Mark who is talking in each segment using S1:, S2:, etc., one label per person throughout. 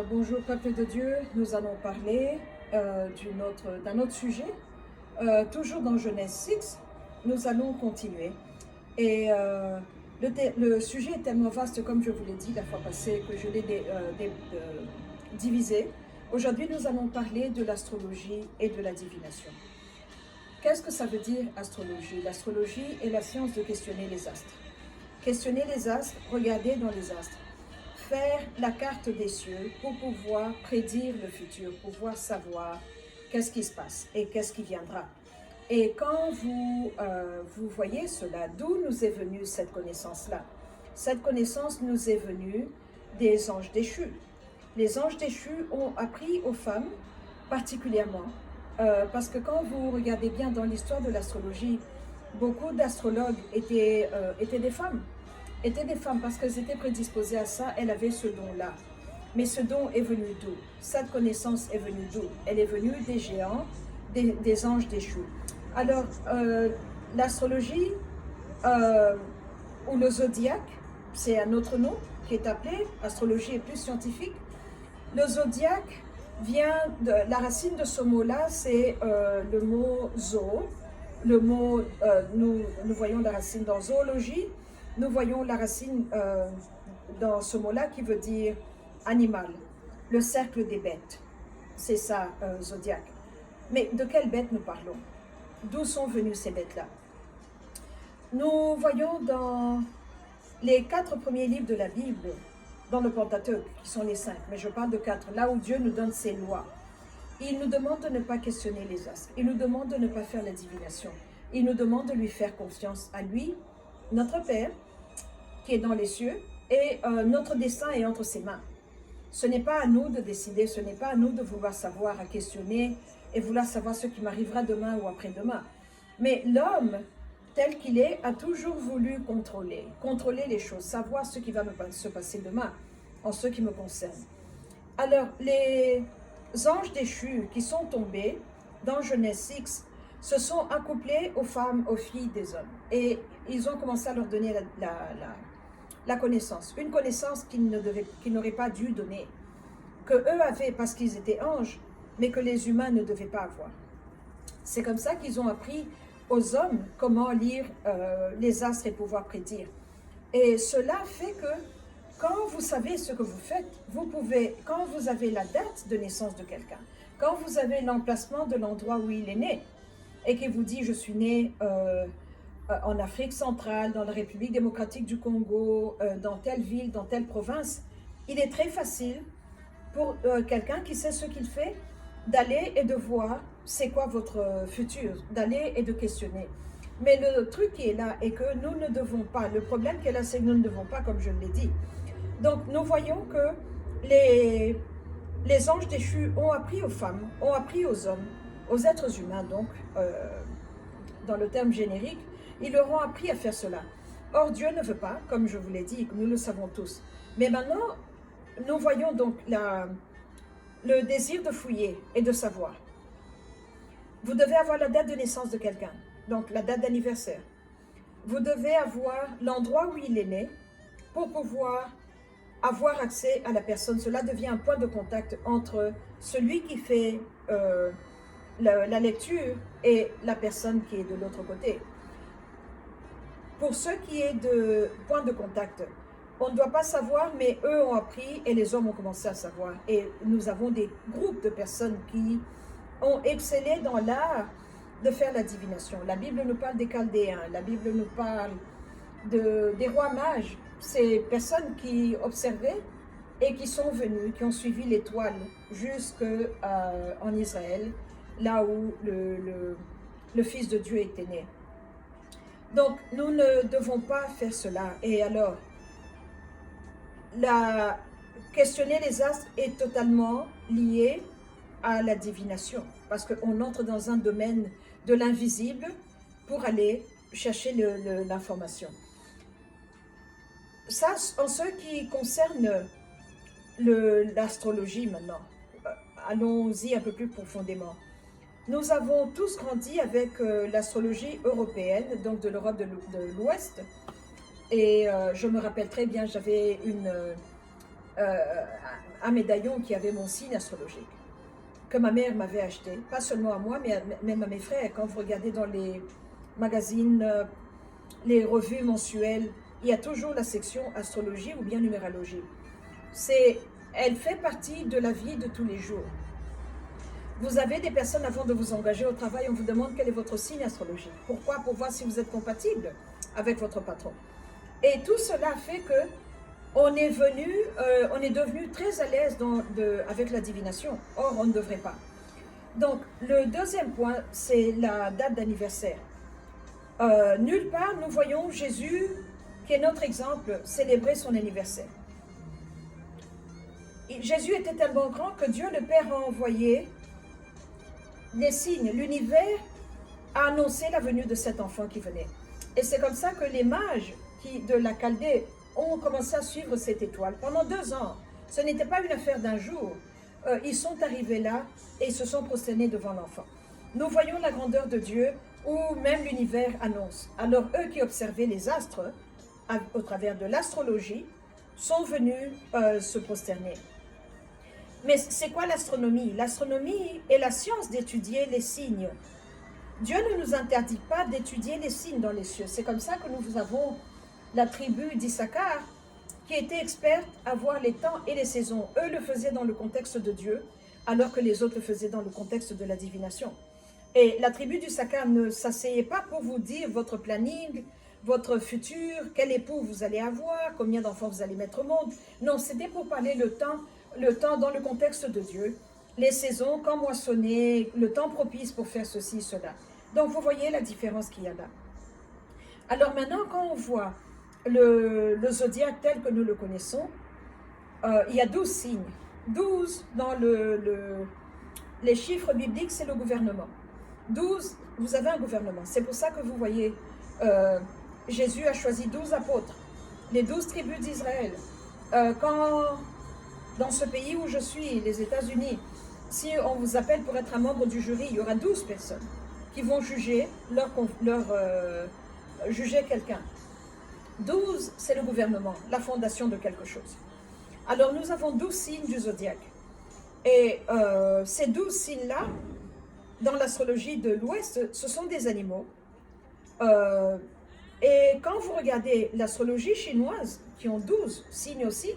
S1: Bonjour peuple de Dieu, nous allons parler d'un autre sujet. Toujours dans Genèse 6, nous allons continuer. Et le sujet est tellement vaste, comme je vous l'ai dit la fois passée, que je l'ai divisé. Aujourd'hui, nous allons parler de l'astrologie et de la divination. Qu'est-ce que ça veut dire astrologie? L'astrologie est la science de questionner les astres. Questionner les astres, regarder dans les astres, faire la carte des cieux pour pouvoir prédire le futur, pour pouvoir savoir qu'est-ce qui se passe et qu'est-ce qui viendra. Et quand vous voyez cela, d'où nous est venue cette connaissance-là? Cette connaissance nous est venue des anges déchus. Les anges déchus ont appris aux femmes particulièrement, parce que quand vous regardez bien dans l'histoire de l'astrologie, beaucoup d'astrologues étaient des femmes. Étaient des femmes parce qu'elles étaient prédisposées à ça, elles avaient ce don-là. Mais ce don est venu d'où? Cette connaissance est venue d'où? Elle est venue des géants, des anges déchus. Alors, l'astrologie ou le zodiaque, c'est un autre nom qui est appelé, astrologie est plus scientifique. Le zodiaque vient de la racine de ce mot-là, c'est le mot zoo. Le mot, nous voyons la racine dans zoologie, nous voyons la racine dans ce mot-là qui veut dire animal, le cercle des bêtes. C'est ça, zodiaque. Mais de quelles bêtes nous parlons? D'où sont venues ces bêtes-là? Nous voyons dans les 4 premiers livres de la Bible, dans le Pentateuque, qui sont les 5, mais je parle de 4, là où Dieu nous donne ses lois. Il nous demande de ne pas questionner les astres. Il nous demande de ne pas faire la divination. Il nous demande de lui faire confiance à lui, notre Père, qui est dans les cieux, et notre destin est entre ses mains. Ce n'est pas à nous de décider, ce n'est pas à nous de vouloir savoir, à questionner et vouloir savoir ce qui m'arrivera demain ou après-demain. Mais l'homme, tel qu'il est, a toujours voulu contrôler les choses, savoir ce qui va se passer demain, en ce qui me concerne. Alors, les anges déchus qui sont tombés dans Genèse 6 se sont accouplés aux femmes, aux filles des hommes. Et ils ont commencé à leur donner la connaissance. Une connaissance qu'ils n'auraient pas dû donner. Que eux avaient parce qu'ils étaient anges, mais que les humains ne devaient pas avoir. C'est comme ça qu'ils ont appris aux hommes comment lire les astres et pouvoir prédire. Et cela fait que quand vous savez ce que vous faites, vous pouvez, quand vous avez la date de naissance de quelqu'un, quand vous avez l'emplacement de l'endroit où il est né, et qu'il vous dit je suis né en Afrique centrale, dans la République démocratique du Congo, dans telle ville, dans telle province, il est très facile pour quelqu'un qui sait ce qu'il fait d'aller et de voir c'est quoi votre futur, d'aller et de questionner. Mais le truc qui est là est que nous ne devons pas, le problème qui est là c'est que nous ne devons pas, comme je l'ai dit. Donc nous voyons que les anges déchus ont appris aux femmes, ont appris aux hommes, aux êtres humains donc, dans le terme générique, ils leur ont appris à faire cela. Or Dieu ne veut pas, comme je vous l'ai dit, nous le savons tous. Mais maintenant, nous voyons donc le désir de fouiller et de savoir. Vous devez avoir la date de naissance de quelqu'un, donc la date d'anniversaire. Vous devez avoir l'endroit où il est né pour pouvoir avoir accès à la personne. Cela devient un point de contact entre celui qui fait la lecture et la personne qui est de l'autre côté. Pour ce qui est de point de contact, on ne doit pas savoir, mais eux ont appris et les hommes ont commencé à savoir. Et nous avons des groupes de personnes qui ont excellé dans l'art de faire la divination. La Bible nous parle des Chaldéens, la Bible nous parle des rois mages, ces personnes qui observaient et qui sont venues, qui ont suivi l'étoile jusqu'en Israël, là où le Fils de Dieu était né. Donc, nous ne devons pas faire cela. Et alors, questionner les astres est totalement lié à la divination, parce qu'on entre dans un domaine de l'invisible pour aller chercher l'information. Ça, en ce qui concerne l'astrologie maintenant, allons-y un peu plus profondément. Nous avons tous grandi avec l'astrologie européenne, donc de l'Europe de l'Ouest. Et je me rappelle très bien, j'avais un médaillon qui avait mon signe astrologique, que ma mère m'avait acheté, pas seulement à moi, mais même à mes frères. Quand vous regardez dans les magazines, les revues mensuelles, il y a toujours la section astrologie ou bien numérologie. Elle fait partie de la vie de tous les jours. Vous avez des personnes, avant de vous engager au travail, on vous demande quel est votre signe astrologique. Pourquoi? Pour voir si vous êtes compatible avec votre patron. Et tout cela fait que on est devenu très à l'aise avec la divination. Or, on ne devrait pas. Donc, le deuxième point, c'est la date d'anniversaire. Nulle part, nous voyons Jésus, qui est notre exemple, célébrer son anniversaire. Jésus était tellement grand que Dieu le Père a envoyé les signes. L'univers a annoncé la venue de cet enfant qui venait. Et c'est comme ça que les mages de la Chaldée ont commencé à suivre cette étoile pendant 2 ans. Ce n'était pas une affaire d'un jour. Ils sont arrivés là et ils se sont prosternés devant l'enfant. Nous voyons la grandeur de Dieu où même l'univers annonce. Alors eux qui observaient les astres au travers de l'astrologie sont venus se prosterner. Mais c'est quoi l'astronomie? L'astronomie est la science d'étudier les signes. Dieu ne nous interdit pas d'étudier les signes dans les cieux. C'est comme ça que nous avons la tribu d'Issachar qui était experte à voir les temps et les saisons. Eux le faisaient dans le contexte de Dieu, alors que les autres le faisaient dans le contexte de la divination. Et la tribu d'Issachar ne s'asseyait pas pour vous dire votre planning, votre futur, quel époux vous allez avoir, combien d'enfants vous allez mettre au monde. Non, c'était pour parler le temps dans le contexte de Dieu, les saisons, quand moissonner, le temps propice pour faire ceci, cela. Donc vous voyez la différence qu'il y a là. Alors maintenant, quand on voit le zodiaque tel que nous le connaissons, il y a 12 signes. 12 dans les chiffres bibliques, c'est le gouvernement. 12, vous avez un gouvernement. C'est pour ça que vous voyez, Jésus a choisi 12 apôtres, les 12 tribus d'Israël. Quand dans ce pays où je suis, les États-Unis, si on vous appelle pour être un membre du jury, il y aura 12 personnes qui vont juger juger quelqu'un. 12, c'est le gouvernement, la fondation de quelque chose. Alors nous avons 12 signes du zodiaque. Et ces 12 signes-là, dans l'astrologie de l'Ouest, ce sont des animaux. Et quand vous regardez l'astrologie chinoise, qui ont 12 signes aussi,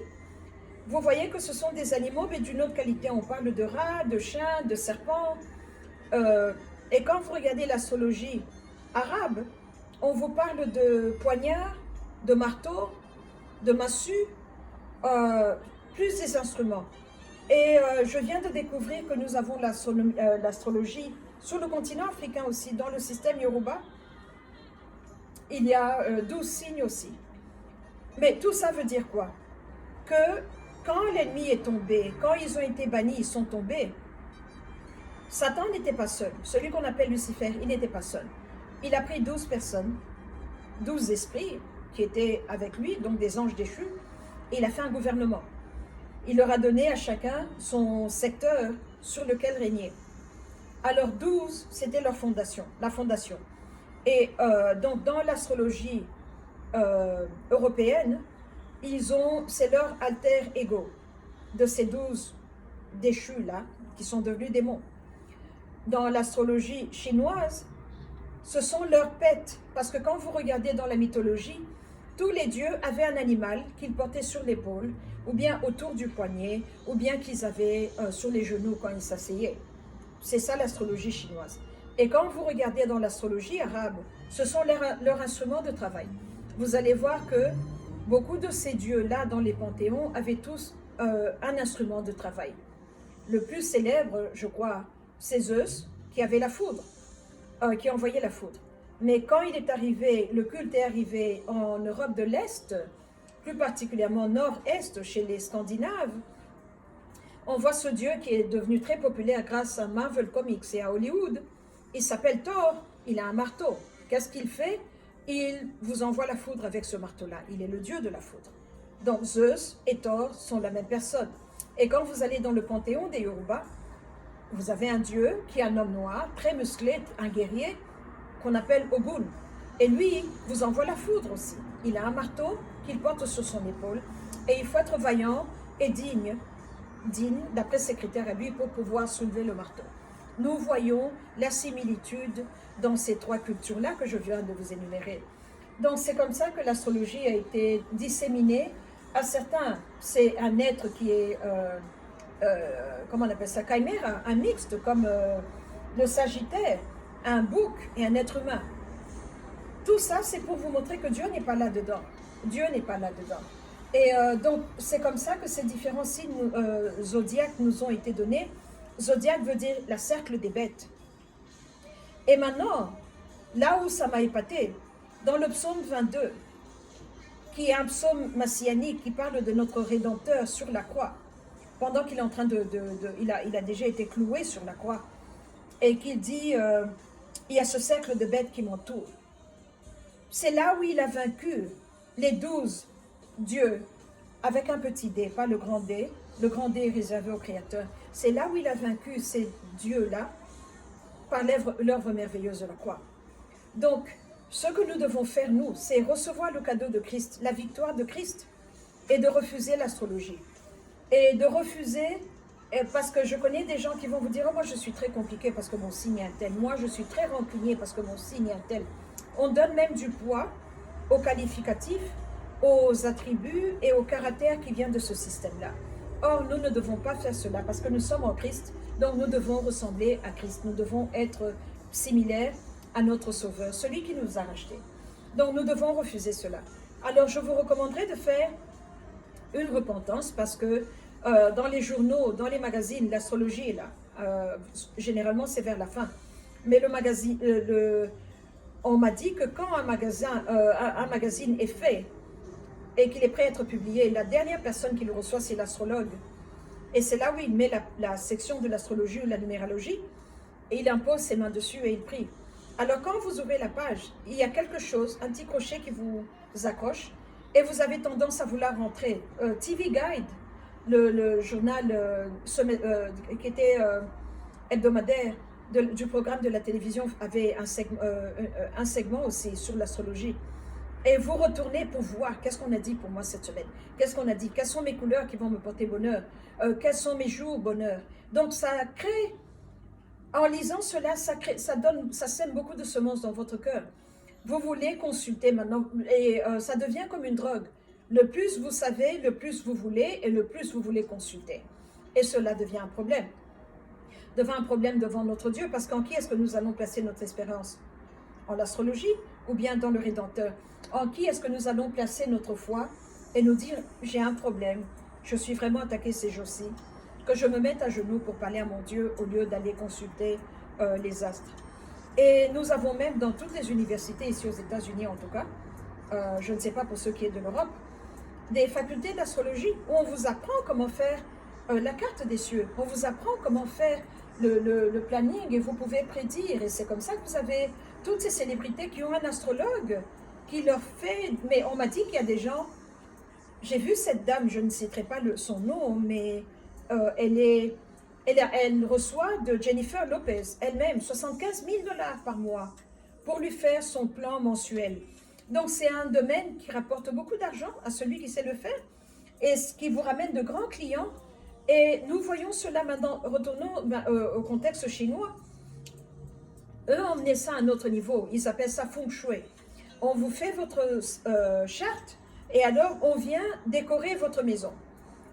S1: vous voyez que ce sont des animaux, mais d'une autre qualité. On parle de rats, de chiens, de serpents. Et quand vous regardez l'astrologie arabe, on vous parle de poignards, de marteaux, de massues, plus des instruments. Et je viens de découvrir que nous avons l'astrologie sur le continent africain aussi, dans le système Yoruba. Il y a 12 signes aussi. Mais tout ça veut dire quoi? Que quand l'ennemi est tombé, quand ils ont été bannis, ils sont tombés, Satan n'était pas seul. Celui qu'on appelle Lucifer, il n'était pas seul. Il a pris 12 personnes, 12 esprits qui étaient avec lui, donc des anges déchus, et il a fait un gouvernement. Il leur a donné à chacun son secteur sur lequel régner. Alors 12, c'était leur fondation, la fondation. Et donc dans l'astrologie européenne, c'est leur alter ego de ces 12 déchus-là qui sont devenus démons. Dans l'astrologie chinoise, ce sont leurs pets, parce que quand vous regardez dans la mythologie, tous les dieux avaient un animal qu'ils portaient sur l'épaule, ou bien autour du poignet, ou bien qu'ils avaient sur les genoux quand ils s'asseyaient. C'est ça l'astrologie chinoise. Et quand vous regardez dans l'astrologie arabe, ce sont leurs instruments de travail. Vous allez voir que beaucoup de ces dieux-là dans les panthéons avaient tous un instrument de travail. Le plus célèbre, je crois, c'est Zeus, qui avait la foudre, qui envoyait la foudre. Mais quand le culte est arrivé en Europe de l'Est, plus particulièrement nord-est, chez les Scandinaves, on voit ce dieu qui est devenu très populaire grâce à Marvel Comics et à Hollywood. Il s'appelle Thor, il a un marteau. Qu'est-ce qu'il fait? Il vous envoie la foudre avec ce marteau-là. Il est le dieu de la foudre. Donc Zeus et Thor sont la même personne. Et quand vous allez dans le panthéon des Yoruba, vous avez un dieu qui est un homme noir, très musclé, un guerrier, qu'on appelle Ogun. Et lui vous envoie la foudre aussi. Il a un marteau qu'il porte sur son épaule. Et il faut être vaillant est digne, d'après ses critères à lui, pour pouvoir soulever le marteau. Nous voyons la similitude dans ces trois cultures-là que je viens de vous énumérer. Donc c'est comme ça que l'astrologie a été disséminée à certains. C'est un être qui est, comment on appelle ça, chimère, un mixte, comme le Sagittaire, un bouc et un être humain. Tout ça, c'est pour vous montrer que Dieu n'est pas là-dedans. Dieu n'est pas là-dedans. Et donc, c'est comme ça que ces différents signes zodiaques nous ont été donnés. Zodiaque veut dire la cercle des bêtes. Et maintenant, là où ça m'a épaté, dans le psaume 22, qui est un psaume messianique qui parle de notre Rédempteur sur la croix, pendant qu'il est en train il a déjà été cloué sur la croix, et qu'il dit, il y a ce cercle de bêtes qui m'entoure. C'est là où il a vaincu les 12 dieux, avec un petit dé, pas le grand dé. Le grand dé est réservé au Créateur. C'est là où il a vaincu ces dieux-là, par l'œuvre merveilleuse de la croix. Donc, ce que nous devons faire, nous, c'est recevoir le cadeau de Christ, la victoire de Christ, et de refuser l'astrologie. Et de refuser, parce que je connais des gens qui vont vous dire, oh, moi je suis très compliqué parce que mon signe est un tel, moi je suis très rancunier parce que mon signe est un tel. On donne même du poids aux qualificatifs, aux attributs et au caractère qui vient de ce système-là. Or, nous ne devons pas faire cela parce que nous sommes en Christ, donc nous devons ressembler à Christ, nous devons être similaires à notre Sauveur, celui qui nous a rachetés. Donc nous devons refuser cela. Alors je vous recommanderais de faire une repentance parce que dans les journaux, dans les magazines, l'astrologie est là. Généralement c'est vers la fin. Mais le magazine, on m'a dit que quand un magazine est fait et qu'il est prêt à être publié, la dernière personne qui le reçoit, c'est l'astrologue. Et c'est là où il met la section de l'astrologie ou la numérologie, et il impose ses mains dessus et il prie. Alors quand vous ouvrez la page, il y a quelque chose, un petit crochet qui vous accroche, et vous avez tendance à vouloir rentrer. TV Guide, le journal qui était hebdomadaire du programme de la télévision, avait un segment aussi sur l'astrologie. Et vous retournez pour voir qu'est-ce qu'on a dit pour moi cette semaine. Qu'est-ce qu'on a dit? Quelles sont mes couleurs qui vont me porter bonheur? Quels sont mes jours bonheur? Donc ça crée, en lisant cela, ça sème beaucoup de semences dans votre cœur. Vous voulez consulter maintenant et ça devient comme une drogue. Le plus vous savez, le plus vous voulez et le plus vous voulez consulter. Et cela devient un problème. Devient un problème devant notre Dieu parce qu'en qui est-ce que nous allons placer notre espérance? En l'astrologie ou bien dans le Rédempteur? En qui est-ce que nous allons placer notre foi et nous dire j'ai un problème, je suis vraiment attaqué ces jours-ci, que je me mette à genoux pour parler à mon Dieu au lieu d'aller consulter les astres. Et nous avons même dans toutes les universités ici aux États-Unis en tout cas, je ne sais pas pour ceux qui sont de l'Europe, des facultés d'astrologie où on vous apprend comment faire la carte des cieux, on vous apprend comment faire le planning et vous pouvez prédire. Et c'est comme ça que vous avez toutes ces célébrités qui ont un astrologue qui leur fait... Mais on m'a dit qu'il y a des gens... J'ai vu cette dame, je ne citerai pas son nom, mais elle reçoit de Jennifer Lopez elle-même 75 000 $ par mois pour lui faire son plan mensuel. Donc c'est un domaine qui rapporte beaucoup d'argent à celui qui sait le faire et ce qui vous ramène de grands clients. Et nous voyons cela maintenant, retournons au contexte chinois. Eux ont emmené ça à un autre niveau, ils appellent ça feng shui. On vous fait votre charte et alors on vient décorer votre maison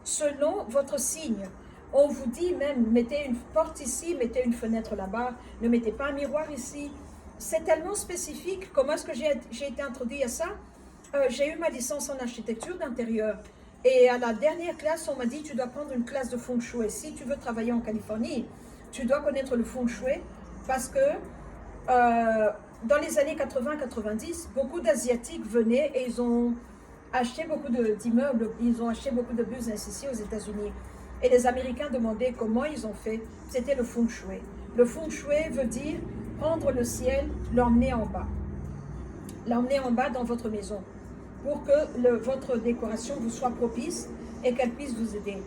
S1: selon votre signe. On vous dit même, mettez une porte ici, mettez une fenêtre là-bas, ne mettez pas un miroir ici. C'est tellement spécifique. Comment est-ce que j'ai été introduit à ça? J'ai eu ma licence en architecture d'intérieur. Et à la dernière classe, on m'a dit, tu dois prendre une classe de feng shui. Si tu veux travailler en Californie, tu dois connaître le feng shui parce que dans les années 80-90, beaucoup d'Asiatiques venaient et ils ont acheté beaucoup d'immeubles, ils ont acheté beaucoup de business ici aux États-Unis. Et les Américains demandaient comment ils ont fait. C'était le feng shui. Le feng shui veut dire prendre le ciel, l'emmener en bas. L'emmener en bas dans votre maison pour que votre décoration vous soit propice et qu'elle puisse vous aider.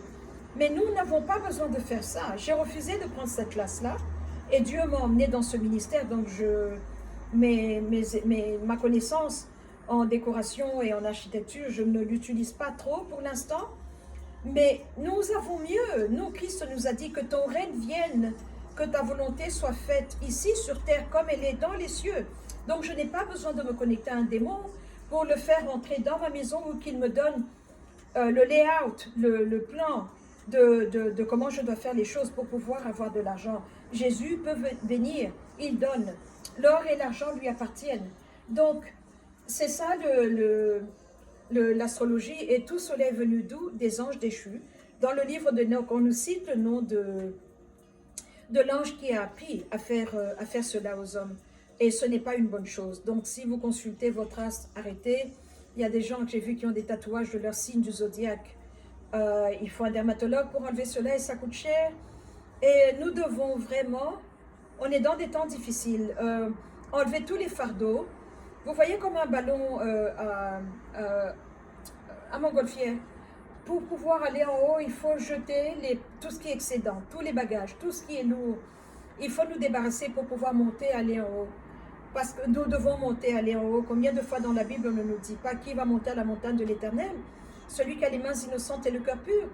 S1: Mais nous n'avons pas besoin de faire ça. J'ai refusé de prendre cette classe-là et Dieu m'a emmené dans ce ministère. Donc ma connaissance en décoration et en architecture, je ne l'utilise pas trop pour l'instant. Mais nous avons mieux. Nous, Christ nous a dit que ton règne vienne, que ta volonté soit faite ici sur terre comme elle est dans les cieux. Donc je n'ai pas besoin de me connecter à un démon pour le faire entrer dans ma maison ou qu'il me donne le layout, le plan de comment je dois faire les choses pour pouvoir avoir de l'argent. Jésus peut venir, il donne. L'or et l'argent lui appartiennent. Donc, c'est ça l'astrologie, et tout cela est venu d'où? Des anges déchus. Dans le livre de Enoch, on nous cite le nom de l'ange qui a appris à faire cela aux hommes. Et ce n'est pas une bonne chose. Donc, si vous consultez votre astre, arrêtez. Il y a des gens que j'ai vus qui ont des tatouages de leur signe du zodiaque. Il faut un dermatologue pour enlever cela et ça coûte cher. Et nous devons vraiment, on est dans des temps difficiles, enlever tous les fardeaux. Vous voyez comme un ballon à montgolfière. Pour pouvoir aller en haut, il faut jeter tout ce qui est excédent, tous les bagages, tout ce qui est lourd. Il faut nous débarrasser pour pouvoir monter, aller en haut. Parce que nous devons monter, aller en haut. Combien de fois dans la Bible on ne nous dit pas qui va monter à la montagne de l'Éternel? Celui qui a les mains innocentes et le cœur pur.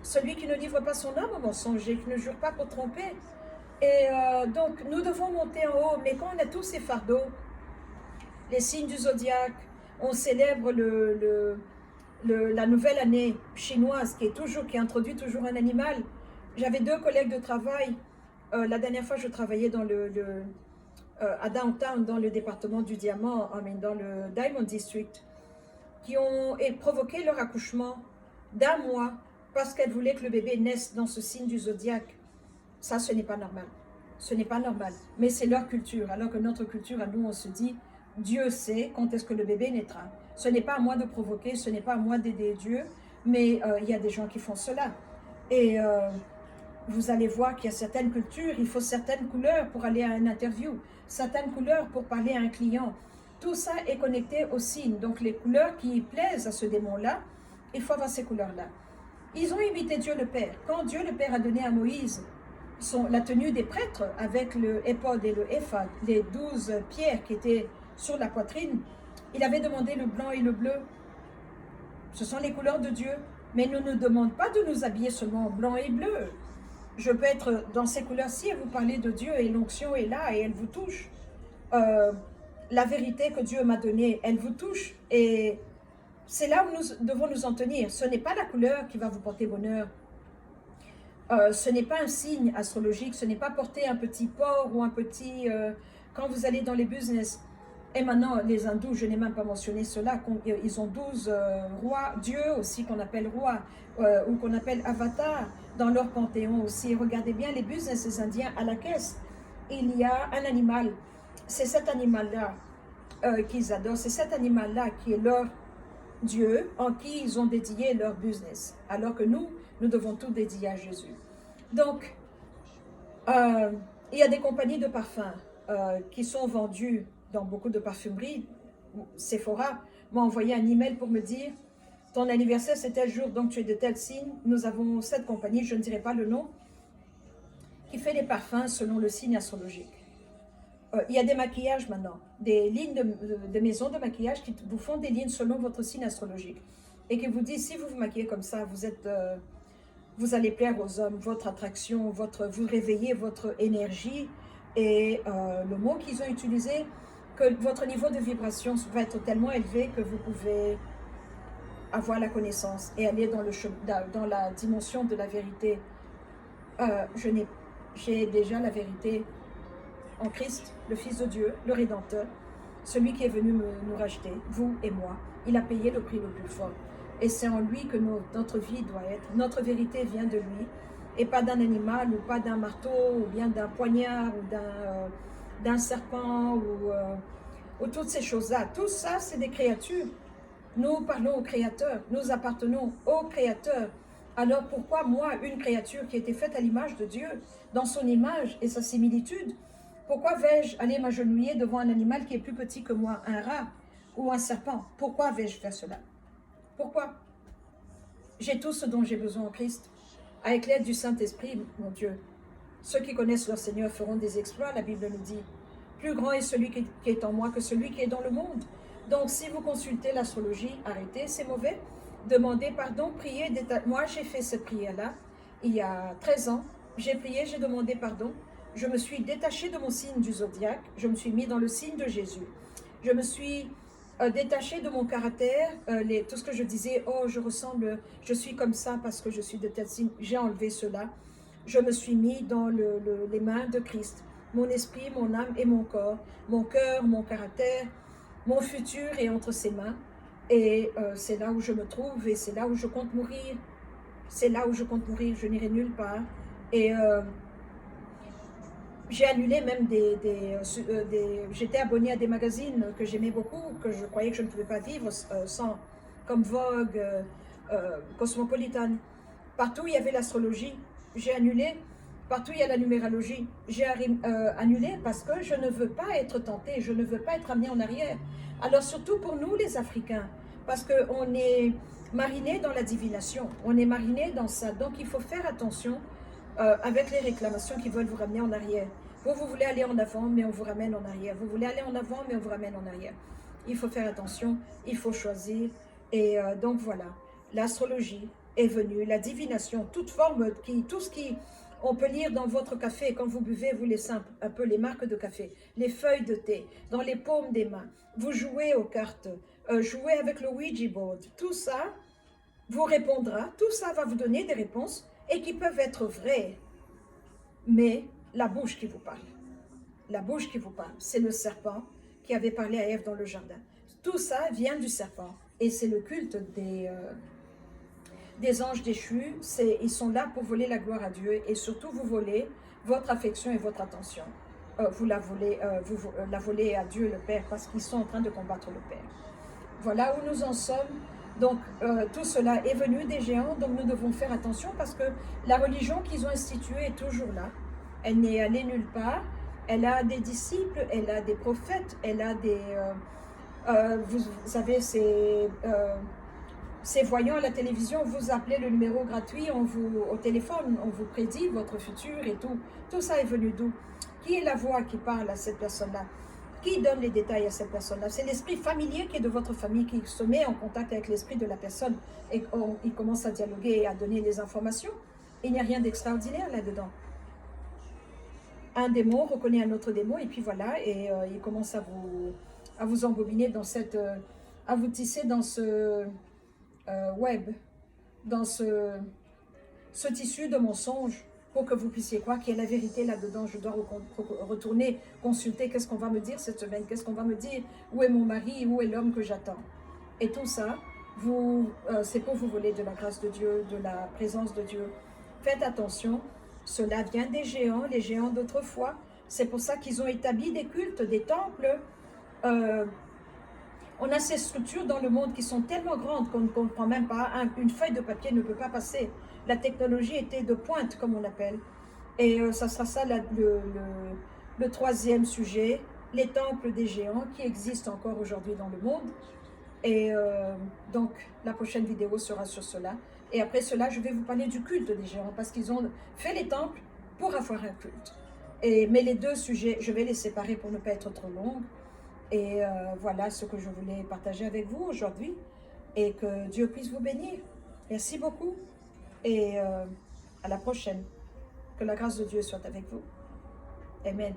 S1: Celui qui ne livre pas son âme au mensonge et qui ne jure pas pour tromper. Et donc, nous devons monter en haut. Mais quand on a tous ces fardeaux, les signes du zodiaque, on célèbre la nouvelle année chinoise qui introduit toujours un animal. J'avais 2 collègues de travail. La dernière fois, je travaillais dans à Downtown, dans le département du diamant, dans le Diamond District, qui ont provoqué leur accouchement d'1 mois parce qu'elles voulaient que le bébé naisse dans ce signe du zodiaque. Ça, ce n'est pas normal. Ce n'est pas normal. Mais c'est leur culture. Alors que notre culture, à nous, on se dit, Dieu sait quand est-ce que le bébé naîtra. Ce n'est pas à moi de provoquer, ce n'est pas à moi d'aider Dieu, mais il y a des gens qui font cela. Et vous allez voir qu'il y a certaines cultures, il faut certaines couleurs pour aller à une interview, certaines couleurs pour parler à un client. Tout ça est connecté aux signes. Donc les couleurs qui plaisent à ce démon-là, il faut avoir ces couleurs-là. Ils ont imité Dieu le Père. Quand Dieu le Père a donné à Moïse la tenue des prêtres avec le éphod et le éphod, les 12 pierres qui étaient sur la poitrine, il avait demandé le blanc et le bleu. Ce sont les couleurs de Dieu. Mais il ne nous demande pas de nous habiller seulement en blanc et bleu. Je peux être dans ces couleurs-ci et vous parler de Dieu et l'onction est là et elle vous touche. La vérité que Dieu m'a donnée, elle vous touche. Et c'est là où nous devons nous en tenir. Ce n'est pas la couleur qui va vous porter bonheur. Ce n'est pas un signe astrologique, ce n'est pas porter un petit porc ou un petit... quand vous allez dans les business. Et maintenant, les hindous, je n'ai même pas mentionné cela, ils ont 12 rois, Dieu aussi qu'on appelle roi, ou qu'on appelle avatar, dans leur panthéon aussi. Regardez bien les business indiens à la caisse. Il y a un animal, c'est cet animal-là qu'ils adorent, c'est cet animal-là qui est leur Dieu, en qui ils ont dédié leur business. Alors que nous devons tout dédier à Jésus. Donc, il y a des compagnies de parfums qui sont vendues dans beaucoup de parfumeries. Sephora m'a envoyé un email pour me dire « Ton anniversaire, c'est tel jour, donc tu es de tel signe. Nous avons cette compagnie, je ne dirai pas le nom, qui fait les parfums selon le signe astrologique. » Il y a des maquillages maintenant, des lignes de maisons de maquillage qui vous font des lignes selon votre signe astrologique. Et qui vous disent, si vous vous maquillez comme ça, vous allez plaire aux hommes, votre attraction, vous réveillez votre énergie. Et le mot qu'ils ont utilisé, que votre niveau de vibration va être tellement élevé que vous pouvez avoir la connaissance et aller dans la dimension de la vérité. J'ai déjà la vérité en Christ, le Fils de Dieu, le Rédempteur, celui qui est venu nous racheter, vous et moi. Il a payé le prix le plus fort. Et c'est en lui que notre vie doit être. Notre vérité vient de lui, et pas d'un animal, ou pas d'un marteau, ou bien d'un poignard, ou d'un serpent, ou toutes ces choses-là. Tout ça, c'est des créatures. Nous parlons au Créateur, nous appartenons au Créateur. Alors pourquoi moi, une créature qui a été faite à l'image de Dieu, dans son image et sa similitude, pourquoi vais-je aller m'agenouiller devant un animal qui est plus petit que moi, un rat ou un serpent? Pourquoi vais-je faire cela? Pourquoi? J'ai tout ce dont j'ai besoin en Christ. Avec l'aide du Saint-Esprit, mon Dieu. Ceux qui connaissent leur Seigneur feront des exploits, la Bible nous dit. Plus grand est celui qui est en moi que celui qui est dans le monde. Donc, si vous consultez l'astrologie, arrêtez, c'est mauvais. Demander pardon, prier. Moi, j'ai fait cette prière-là il y a 13 ans. J'ai prié, j'ai demandé pardon. Je me suis détachée de mon signe du zodiaque. Je me suis mis dans le signe de Jésus. Je me suis détachée de mon caractère. Tout ce que je disais, oh, je ressemble, je suis comme ça parce que je suis de tel signe. J'ai enlevé cela. Je me suis mis dans les mains de Christ. Mon esprit, mon âme et mon corps. Mon cœur, mon caractère, mon futur est entre ses mains. Et c'est là où je me trouve et c'est là où je compte mourir. C'est là où je compte mourir, je n'irai nulle part. Et j'ai annulé même j'étais abonnée à des magazines que j'aimais beaucoup, que je croyais que je ne pouvais pas vivre sans, comme Vogue, Cosmopolitan. Partout il y avait l'astrologie, j'ai annulé. Partout il y a la numérologie, j'ai annulé parce que je ne veux pas être tentée, je ne veux pas être amenée en arrière. Alors surtout pour nous les Africains, parce qu'on est mariné dans la divination, on est mariné dans ça, donc il faut faire attention avec les réclamations qui veulent vous ramener en arrière. Vous voulez aller en avant, mais on vous ramène en arrière. Vous voulez aller en avant, mais on vous ramène en arrière. Il faut faire attention, il faut choisir. Et donc voilà, l'astrologie est venue, la divination, toute forme, tout ce qui on peut lire dans votre café, quand vous buvez, vous laissez un peu les marques de café, les feuilles de thé, dans les paumes des mains. Vous jouez aux cartes, jouez avec le Ouija board. Tout ça vous répondra, tout ça va vous donner des réponses et qui peuvent être vraies. Mais la bouche qui vous parle, la bouche qui vous parle, c'est le serpent qui avait parlé à Ève dans le jardin. Tout ça vient du serpent et c'est le culte des anges déchus. Ils sont là pour voler la gloire à Dieu et surtout vous voler votre affection et votre attention. Vous la volez à Dieu le Père parce qu'ils sont en train de combattre le Père. Voilà où nous en sommes. Donc, tout cela est venu des géants, donc nous devons faire attention parce que la religion qu'ils ont instituée est toujours là. Elle n'est allée nulle part. Elle a des disciples, elle a des prophètes, elle a des... vous savez, ces voyants à la télévision, vous appelez le numéro gratuit, au téléphone, on vous prédit votre futur et tout. Tout ça est venu d'où? Qui est la voix qui parle à cette personne-là? Qui donne les détails à cette personne-là? C'est l'esprit familier qui est de votre famille qui se met en contact avec l'esprit de la personne et il commence à dialoguer et à donner les informations. Il n'y a rien d'extraordinaire là-dedans. Un démon reconnaît un autre démon et puis voilà, et il commence à vous embobiner dans à vous tisser dans ce web, dans ce tissu de mensonges pour que vous puissiez croire qu'il y a la vérité là-dedans. Je dois retourner consulter qu'est-ce qu'on va me dire cette semaine, qu'est-ce qu'on va me dire, où est mon mari, où est l'homme que j'attends. Et tout ça, c'est pour vous voler de la grâce de Dieu, de la présence de Dieu. Faites attention, cela vient des géants, les géants d'autrefois. C'est pour ça qu'ils ont établi des cultes, des temples. On a ces structures dans le monde qui sont tellement grandes qu'on ne comprend même pas. Une feuille de papier ne peut pas passer. La technologie était de pointe, comme on appelle. Et ça sera ça le troisième sujet, les temples des géants qui existent encore aujourd'hui dans le monde. Et donc, la prochaine vidéo sera sur cela. Et après cela, je vais vous parler du culte des géants parce qu'ils ont fait les temples pour avoir un culte. Mais les deux sujets, je vais les séparer pour ne pas être trop longue. Et voilà ce que je voulais partager avec vous aujourd'hui. Et que Dieu puisse vous bénir. Merci beaucoup. Et à la prochaine. Que la grâce de Dieu soit avec vous. Amen.